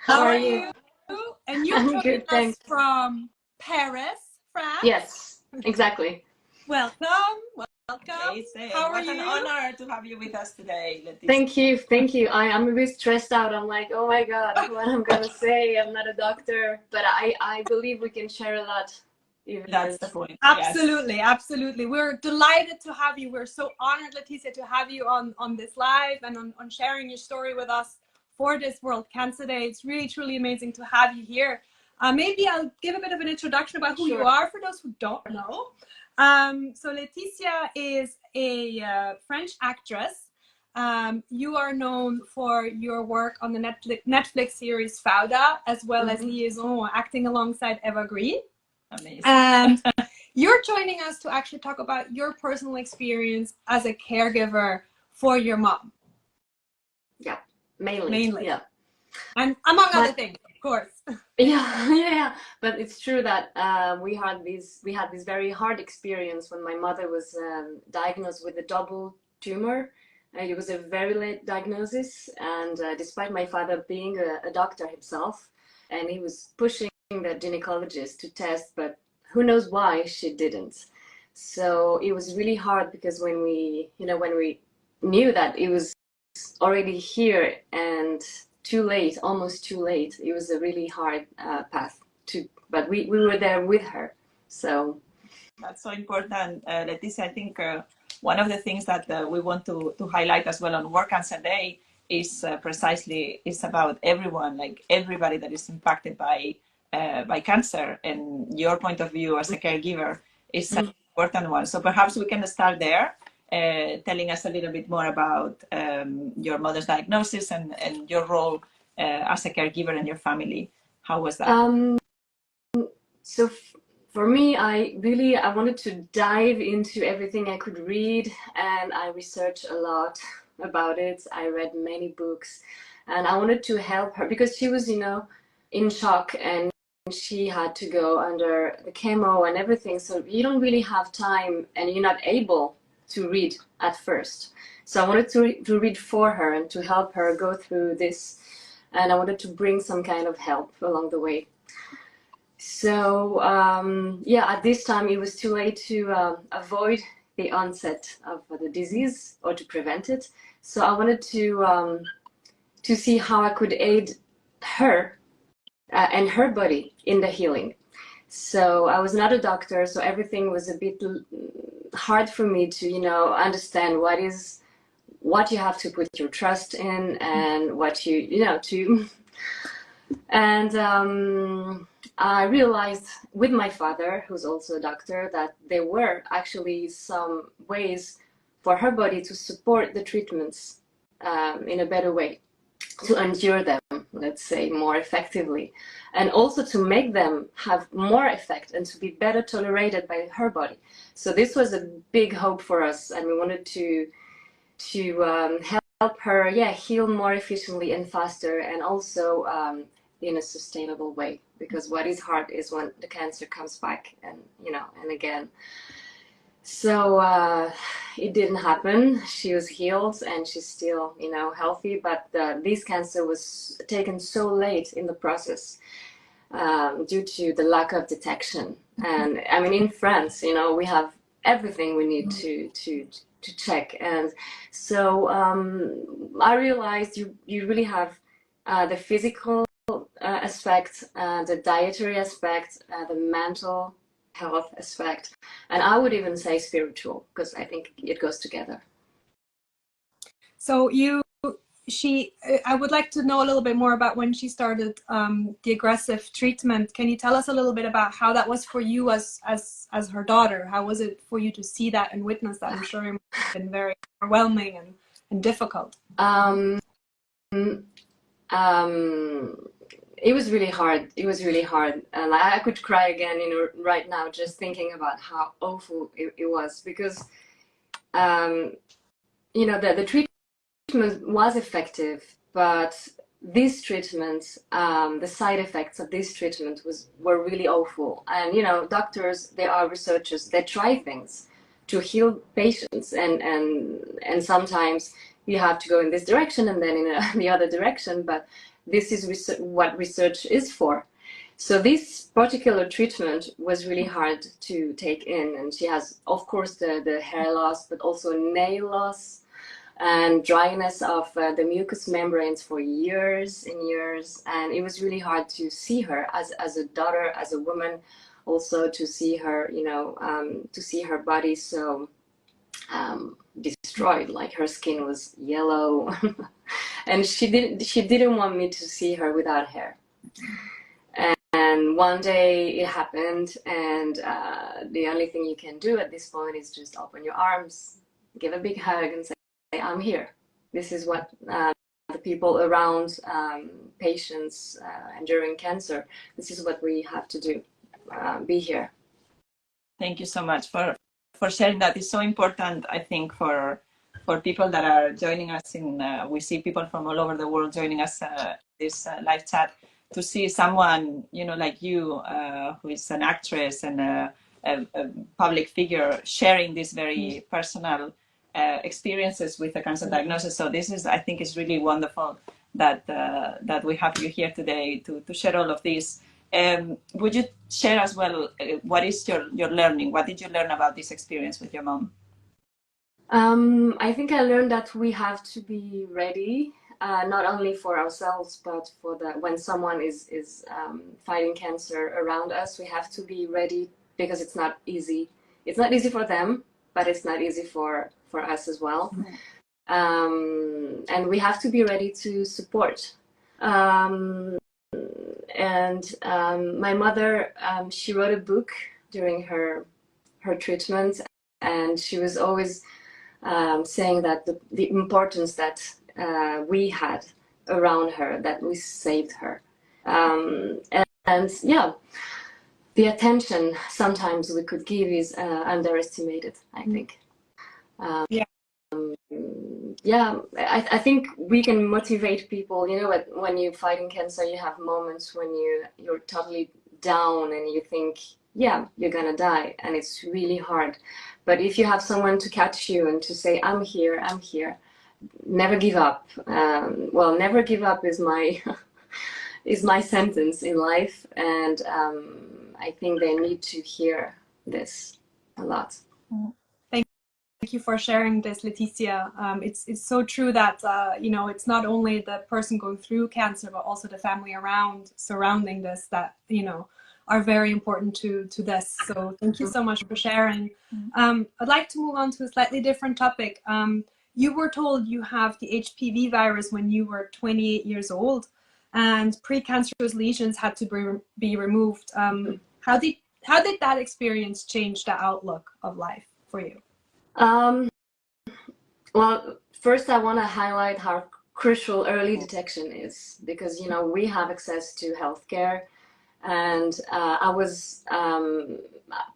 How are you? And you're I'm joining good, us thanks. from Paris, France. Yes, exactly. Welcome. Amazing. How are What an you? honor to have you with us today, Laëtitia. Thank you, thank you. I'm a bit stressed out. I'm like, oh my God, what I'm gonna say. I'm not a doctor, but I believe we can share a lot. Even That's the point. Absolutely, absolutely. We're delighted to have you. We're so honored, Laëtitia, to have you on this live and on sharing your story with us for this World Cancer Day. It's really, truly amazing to have you here. Maybe I'll give a bit of an introduction about who you are for those who don't know. So Laëtitia is a French actress. You are known for your work on the Netflix series Fauda, as well as Liaison, acting alongside Eva Green. Amazing. And you're joining us to actually talk about your personal experience as a caregiver for your mom. Yeah, mainly. Yeah. And among other things, of course. Yeah. But it's true that we had this very hard experience when my mother was diagnosed with a double tumor. It was a very late diagnosis, and despite my father being a doctor himself, and he was pushing the gynecologist to test, but who knows why she didn't. So it was really hard because when we knew that it was already here and too late, almost too late, it was a really hard path to, but we were there with her. So that's so important, Laëtitia. I think one of the things that we want to highlight as well on World Cancer Day is precisely about everyone, like everybody that is impacted by cancer, and your point of view as a caregiver is an important one. So perhaps we can start there, telling us a little bit more about your mother's diagnosis and your role as a caregiver in your family. How was that? So for me, I wanted to dive into everything I could read, and I researched a lot about it. I read many books, and I wanted to help her because she was, in shock, and she had to go under the chemo and everything. So you don't really have time, and you're not able to read at first. So I wanted to read for her and to help her go through this, and I wanted to bring some kind of help along the way. So at this time it was too late to avoid the onset of the disease or to prevent it. So I wanted to see how I could aid her and her body in the healing. So I was not a doctor, so everything was a bit hard for me to understand what you have to put your trust in and what to and I realized with my father, who's also a doctor, that there were actually some ways for her body to support the treatments in a better way, to endure them, let's say, more effectively, and also to make them have more effect and to be better tolerated by her body. So this was a big hope for us, and we wanted to help her, heal more efficiently and faster, and also in a sustainable way, because what is hard is when the cancer comes back and again. So it didn't happen. She was healed and she's still healthy, but this cancer was taken so late in the process due to the lack of detection. And I mean, in France, we have everything we need to check. And so I realized you really have the physical aspect, the dietary aspect, the mental health aspect, and I would even say spiritual, because I think it goes together. So I would like to know a little bit more about when she started the aggressive treatment. Can you tell us a little bit about how that was for you as her daughter? How was it for you to see that and witness that? I'm sure it must have been very overwhelming and difficult. It was really hard. And I could cry again, right now, just thinking about how awful it was, because the treatment was effective, but this treatment, the side effects of this treatment were really awful. And doctors, they are researchers, they try things to heal patients, and sometimes you have to go in this direction and then in the other direction, but this is what research is for. So this particular treatment was really hard to take in, and she has, of course, the hair loss, but also nail loss and dryness of the mucous membranes for years and years. And it was really hard to see her as a daughter, as a woman, also to see her, to see her body so destroyed, like her skin was yellow. And she didn't want me to see her without hair. And one day it happened, and the only thing you can do at this point is just open your arms, give a big hug, and say, I'm here. This is what the people around patients enduring cancer, this is what we have to do, be here. Thank you so much for sharing that. It's so important, I think, for people that are joining us we see people from all over the world joining us this live chat, to see someone, like you, who is an actress and a public figure, sharing these very personal experiences with a cancer diagnosis. So this is, I think, is really wonderful that we have you here today to share all of this. Would you share as well what is your learning? What did you learn about this experience with your mom? I think I learned that we have to be ready, not only for ourselves, but for when someone is fighting cancer around us. We have to be ready, because it's not easy. It's not easy for them, but it's not easy for us as well. And we have to be ready to support. My mother, she wrote a book during her treatment, and she was always saying that the importance that we had around her, that we saved her. And yeah, the attention sometimes we could give is underestimated, I think. Yeah, I think we can motivate people. When you're fighting cancer, you have moments when you're totally down and you think, yeah, you're gonna die, and it's really hard. But if you have someone to catch you and to say, I'm here, never give up. Well, never give up is my is my sentence in life, and I think they need to hear this a lot. Thank you for sharing this, Laëtitia. It's so true that it's not only the person going through cancer, but also the family surrounding this that are very important to this. So thank you so much for sharing. I'd like to move on to a slightly different topic. You were told you have the HPV virus when you were 28 years old, and pre-cancerous lesions had to be removed. How did that experience change the outlook of life for you? Well, first I want to highlight how crucial early detection is, because we have access to healthcare, and I was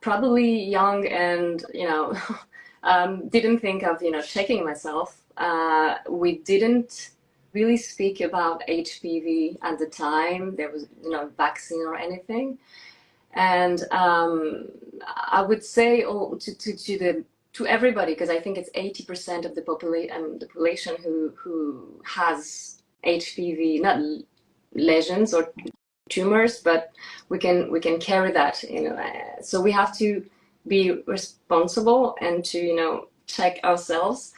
probably young and didn't think of checking myself. We didn't really speak about HPV at the time. There was vaccine or anything, and I would say to everybody, because I think it's 80% of the population who has HPV, not lesions or tumors, but we can carry that. So we have to be responsible and to check ourselves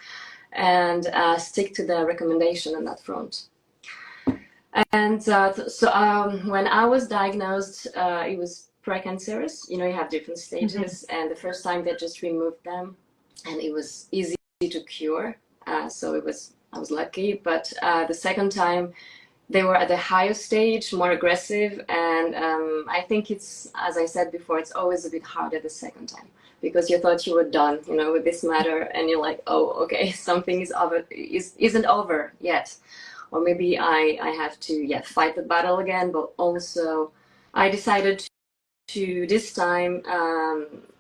and stick to the recommendation on that front. And when I was diagnosed, it was pre-cancerous. You have different stages, and the first time they just removed them, and it was easy to cure. So I was lucky. But the second time, they were at the higher stage, more aggressive, and I think it's, as I said before, it's always a bit harder the second time, because you thought you were done, with this matter, and you're like, oh, okay, something isn't over yet. Or maybe I have to fight the battle again. But also I decided to this time,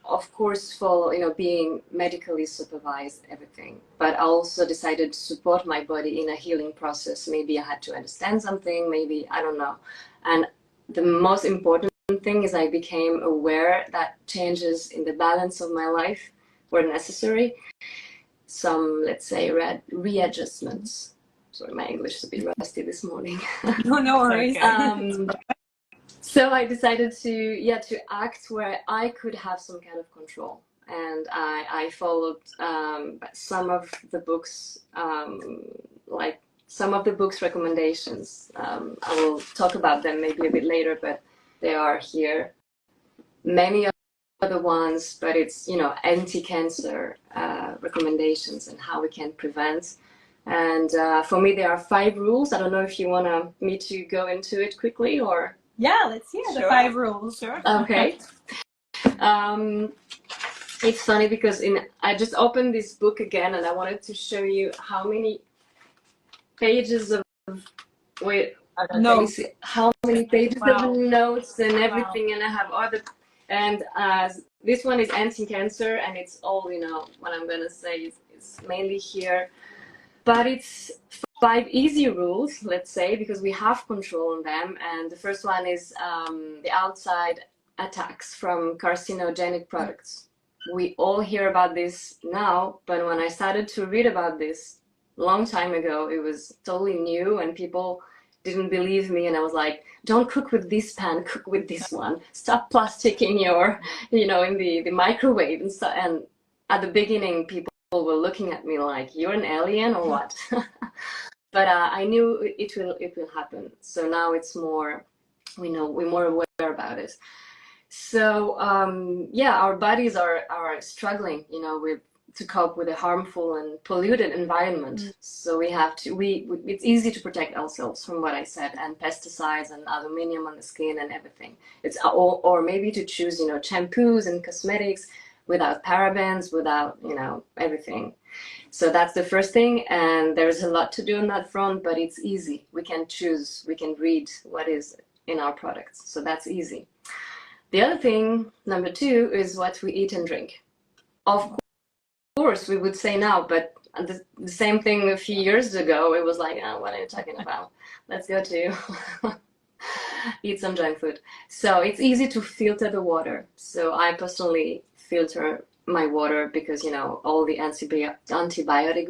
of course, follow being medically supervised, everything. But I also decided to support my body in a healing process. Maybe I had to understand something, maybe, I don't know. And the most important thing is I became aware that changes in the balance of my life were necessary. some, let's say, readjustments. Sorry, my English is a bit rusty this morning. No worries. Okay. So I decided to act where I could have some kind of control, and I followed some of the books, like some of the books recommendations. I will talk about them maybe a bit later, but they are here. Many other ones, but it's, you know, anti-cancer recommendations and how we can prevent. And for me, there are 5 rules. I don't know if you want me to go into it quickly or. Yeah, let's hear the 5 rules. Sure. Okay. It's funny because I just opened this book again, and I wanted to show you how many pages of how many pages of notes and everything, and I have other, and this one is anti-cancer, and it's all, you know, what I'm gonna say is mainly here, but it's 5 easy rules, let's say, because we have control on them. And the first one is the outside attacks from carcinogenic products. We all hear about this now, but when I started to read about this a long time ago, it was totally new, and people didn't believe me, and I was like, don't cook with this pan, cook with this one. Stop plastic in your, you know, in the microwave and stuff. And at the beginning, people were looking at me like, you're an alien or what? But I knew it will happen. So now it's more, we're more aware about it. So yeah, our bodies are struggling, you know, to cope with a harmful and polluted environment. So we have to, it's easy to protect ourselves from what I said, and pesticides and aluminum on the skin and everything. It's or maybe to choose, you know, shampoos and cosmetics without parabens, without, you know, everything. So that's the first thing, and there's a lot to do on that front, but it's easy. We can choose, we can read what is in our products, so that's easy. The other thing, number 2, is what we eat and drink. Of course, we would say now, but the same thing a few years ago, it was like, oh, what are you talking about? Let's go to eat some junk food. So it's easy to filter the water. So I personally filter my water because, you know, all the antibiotic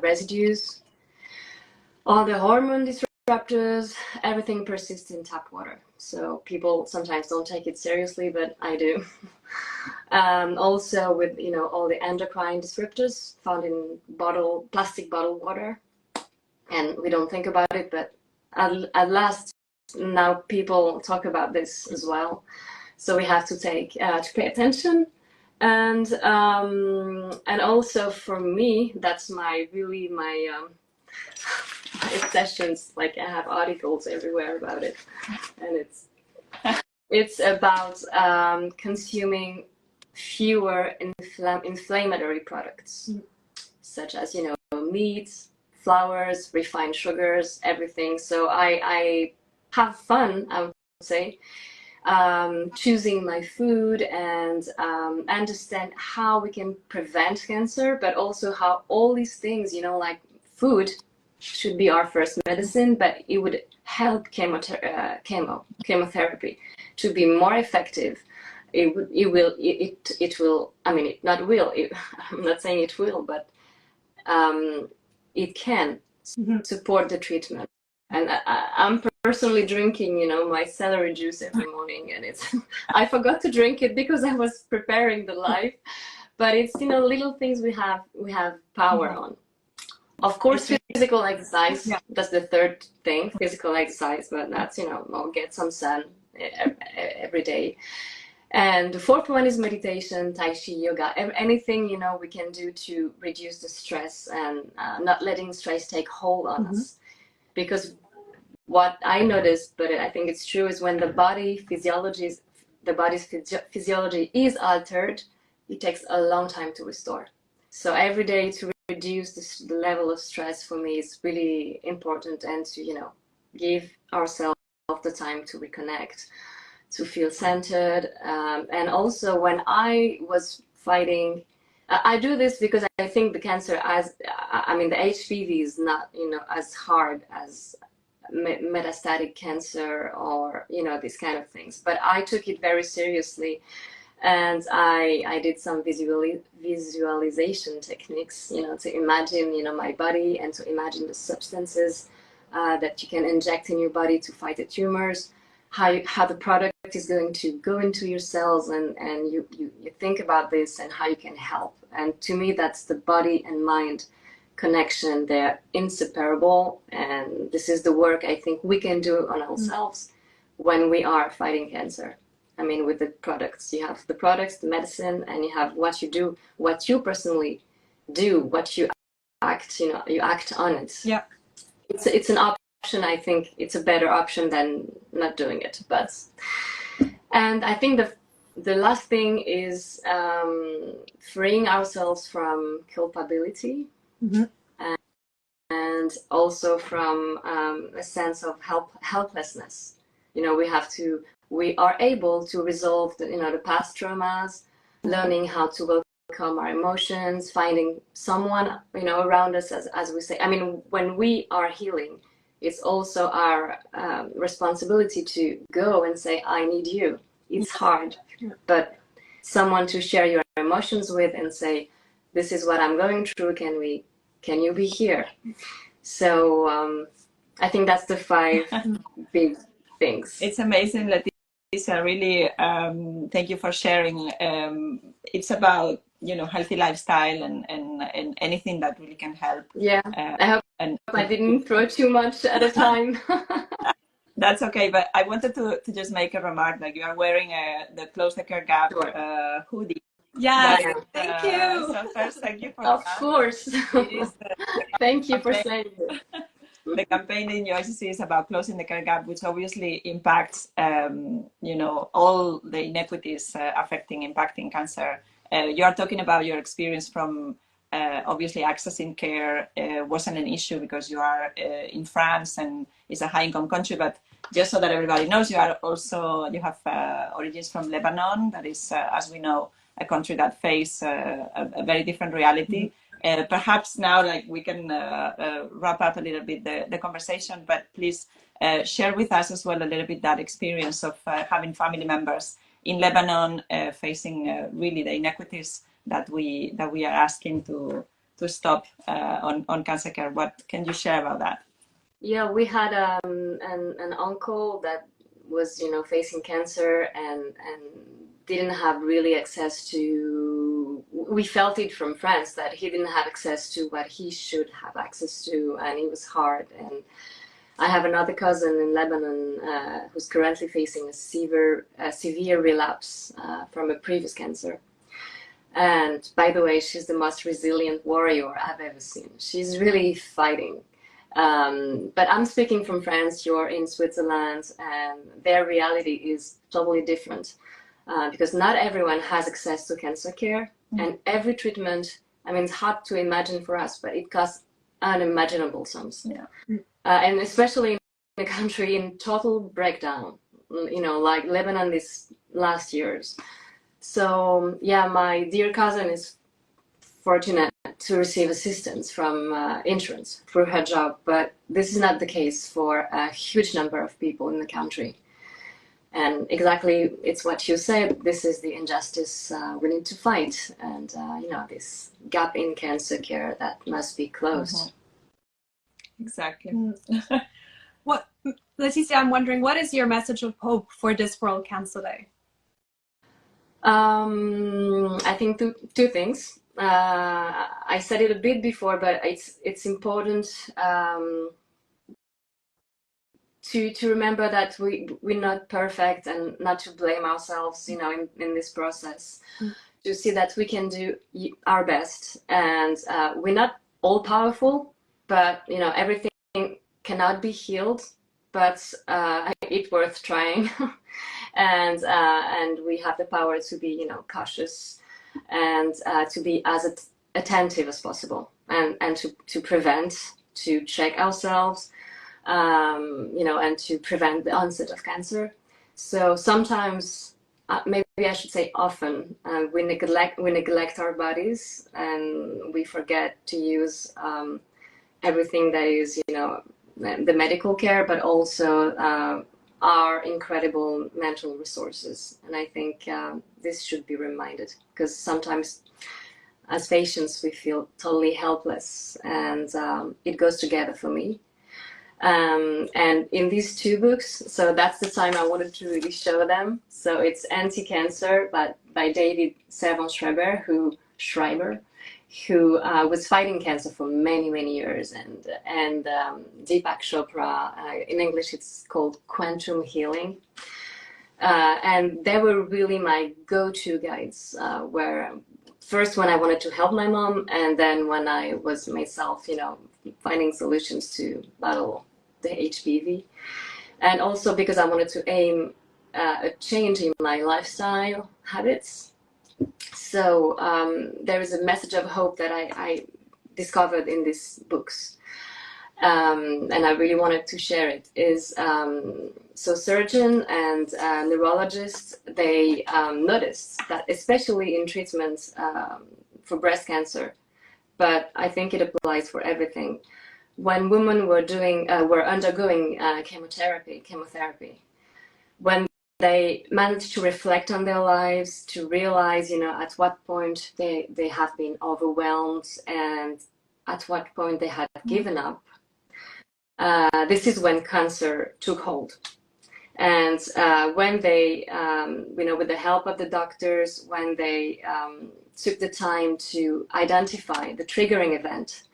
residues, all the hormone disruptors, everything persists in tap water. So people sometimes don't take it seriously, but I do. Also with, you know, all the endocrine disruptors found in plastic bottled water, and we don't think about it, but at last now people talk about this as well. So we have to pay attention. And also for me, that's my obsessions. Like, I have articles everywhere about it, and it's about consuming fewer inflammatory products, such as, you know, meats, flours, refined sugars, everything. So I have fun, I would say, choosing my food, and understand how we can prevent cancer, but also how all these things, you know, like food should be our first medicine, but it would help chemotherapy to be more effective. I'm not saying it will, but it can support the treatment. And I'm personally drinking, you know, my celery juice every morning, and I forgot to drink it because I was preparing the live, but it's, you know, little things we have power on. Of course, physical exercise, that's the third thing, physical exercise, but that's, you know, I'll get some sun every day. And the fourth one is meditation, Tai Chi, yoga, anything, you know, we can do to reduce the stress and not letting stress take hold on us. Because what I noticed, but I think it's true, is when the body's physiology is altered, it takes a long time to restore. So every day to reduce the level of stress for me is really important, and to, you know, give ourselves the time to reconnect, to feel centered. And also when I was fighting, I do this because I think the cancer, the HPV is not, you know, as hard as metastatic cancer or, you know, these kind of things. But I took it very seriously, And I did some visualization techniques, to imagine, my body, and to imagine the substances that you can inject in your body to fight the tumors, how the product is going to go into your cells, and you think about this and how you can help. And to me, that's the body and mind connection. They're inseparable, and this is the work I think we can do on ourselves when we are fighting cancer. I mean, with the products, you have the products, the medicine, and you have what you do, what you personally do, what you act, you act on it. Yeah. It's an option. I think it's a better option than not doing it. And I think the last thing is freeing ourselves from culpability, and also from a sense of helplessness. We are able to resolve the past traumas, learning how to welcome our emotions, finding someone around us, as we say. I mean, when we are healing, it's also our responsibility to go and say, I need you. It's hard, but someone to share your emotions with and say, this is what I'm going through. Can you be here? So I think that's the 5 big things. It's amazing, Laëtitia. Really, thank you for sharing. It's about healthy lifestyle and anything that really can help. Yeah, I hope I didn't throw too much at a time. That's okay, but I wanted to just make a remark. Like, you are wearing the Close the Care Gap hoodie. Yes, That, thank you. So first, thank you for Of that. course. It is Thank you for saying it. The campaign in UICC is about closing the care gap, which obviously impacts, all the inequities impacting cancer. You are talking about your experience from obviously accessing care wasn't an issue because you are in France and it's a high-income country. But just so that everybody knows, you have origins from Lebanon, that is, as we know, a country that faces a very different reality. Perhaps now, we can wrap up a little bit the conversation, but please share with us as well a little bit that experience of having family members in Lebanon facing really the inequities that we are asking to stop on cancer care. What can you share about that? Yeah, we had an uncle that was facing cancer and didn't have really access to. We felt it from France that he didn't have access to what he should have access to, and it was hard. And I have another cousin in Lebanon who's currently facing a severe relapse from a previous cancer. And by the way, she's the most resilient warrior I've ever seen. She's really fighting. But I'm speaking from France, you're in Switzerland, and their reality is totally different because not everyone has access to cancer care. And every treatment, I mean, it's hard to imagine for us, but it costs unimaginable sums. Yeah. And especially in a country in total breakdown, like Lebanon these last years. So yeah, my dear cousin is fortunate to receive assistance from insurance through her job, but this is not the case for a huge number of people in the country. And exactly, it's what you said, this is the injustice we need to fight, and this gap in cancer care that must be closed. Exactly. Laëtitia, I'm wondering, what is your message of hope for this World Cancer Day? I think two things. I said it a bit before, but it's important to remember that we're not perfect and not to blame ourselves, in this process. To see that we can do our best, and we're not all powerful, but everything cannot be healed, but it's worth trying. And we have the power to be cautious and to be as attentive as possible, and to prevent, to check ourselves, and to prevent the onset of cancer. So sometimes, maybe I should say often, we neglect our bodies, and we forget to use everything that is the medical care, but also are incredible mental resources. And I think this should be reminded, because sometimes as patients we feel totally helpless, and it goes together for me. And in these two books, so that's the time I wanted to really show them. So it's Anti-Cancer by David Servan-Schreiber, who was fighting cancer for many, many years, and Deepak Chopra, in English it's called Quantum Healing. And they were really my go-to guides, where first when I wanted to help my mom, and then when I was myself, finding solutions to battle the HPV. And also because I wanted to aim a change in my lifestyle habits. So there is a message of hope that I discovered in these books. And I really wanted to share it, is so surgeon and neurologists, they noticed that especially in treatments for breast cancer, but I think it applies for everything, when women were undergoing chemotherapy, when they managed to reflect on their lives, to realize, at what point they have been overwhelmed and at what point they had given up, this is when cancer took hold. And when they, with the help of the doctors, when they took the time to identify the triggering event,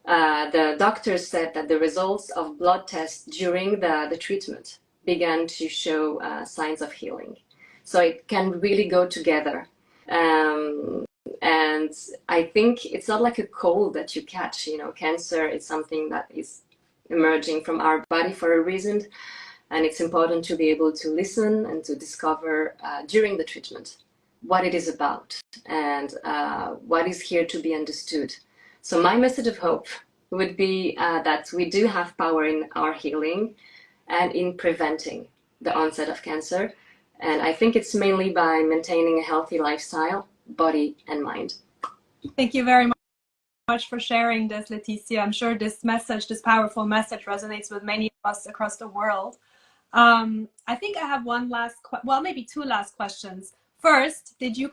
the doctors said that the results of blood tests during the treatment began to show signs of healing. So it can really go together. And I think it's not like a cold that you catch. Cancer is something that is emerging from our body for a reason. And it's important to be able to listen and to discover during the treatment what it is about and what is here to be understood. So my message of hope would be that we do have power in our healing and in preventing the onset of cancer. And I think it's mainly by maintaining a healthy lifestyle, body and mind. Thank you very much for sharing this, Laëtitia. I'm sure this powerful message resonates with many of us across the world. I think I have maybe two last questions. First, did you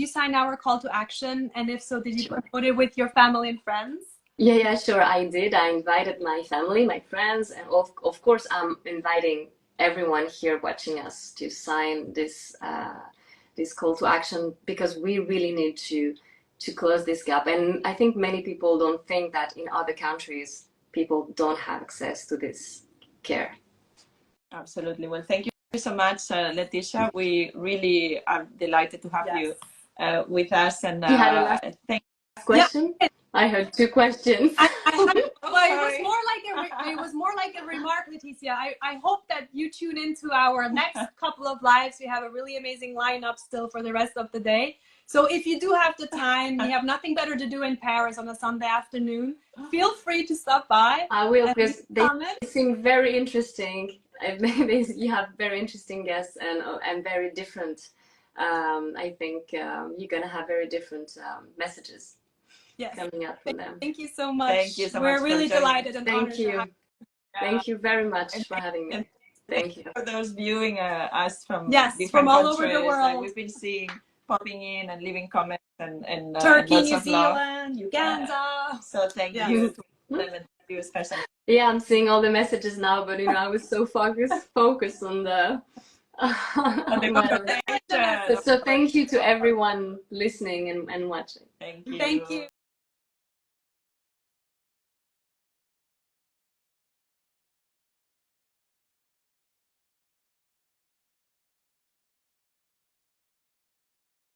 sign our call to action? And if so, did you promote it with your family and friends? Yeah, sure, I did. I invited my family, my friends, and of course, I'm inviting everyone here watching us to sign this call to action, because we really need to close this gap. And I think many people don't think that in other countries, people don't have access to this care. Absolutely. Well, thank you so much, Laëtitia. We really are delighted to have you with us. And you had a last question? Yeah. I heard two questions. It was more like a remark, Laëtitia. I hope that you tune into our next couple of lives. We have a really amazing lineup still for the rest of the day. So if you do have the time, you have nothing better to do in Paris on a Sunday afternoon, feel free to stop by. I will, because they seem very interesting. You have very interesting guests and very different. I think you're going to have very different messages coming out from them. Thank you so much. Thank you so much. We're really delighted and honored to have you. Thank you very much for having me. Thank you. For those viewing us from from all countries, over the world. We've been seeing popping in and leaving comments and Turkey, lots New of love. Zealand, Uganda. So thank you to them, and thank you especially. Yeah, I'm seeing all the messages now, but I was so focused on the conversation. So thank you to everyone listening and watching. Thank you. Thank you.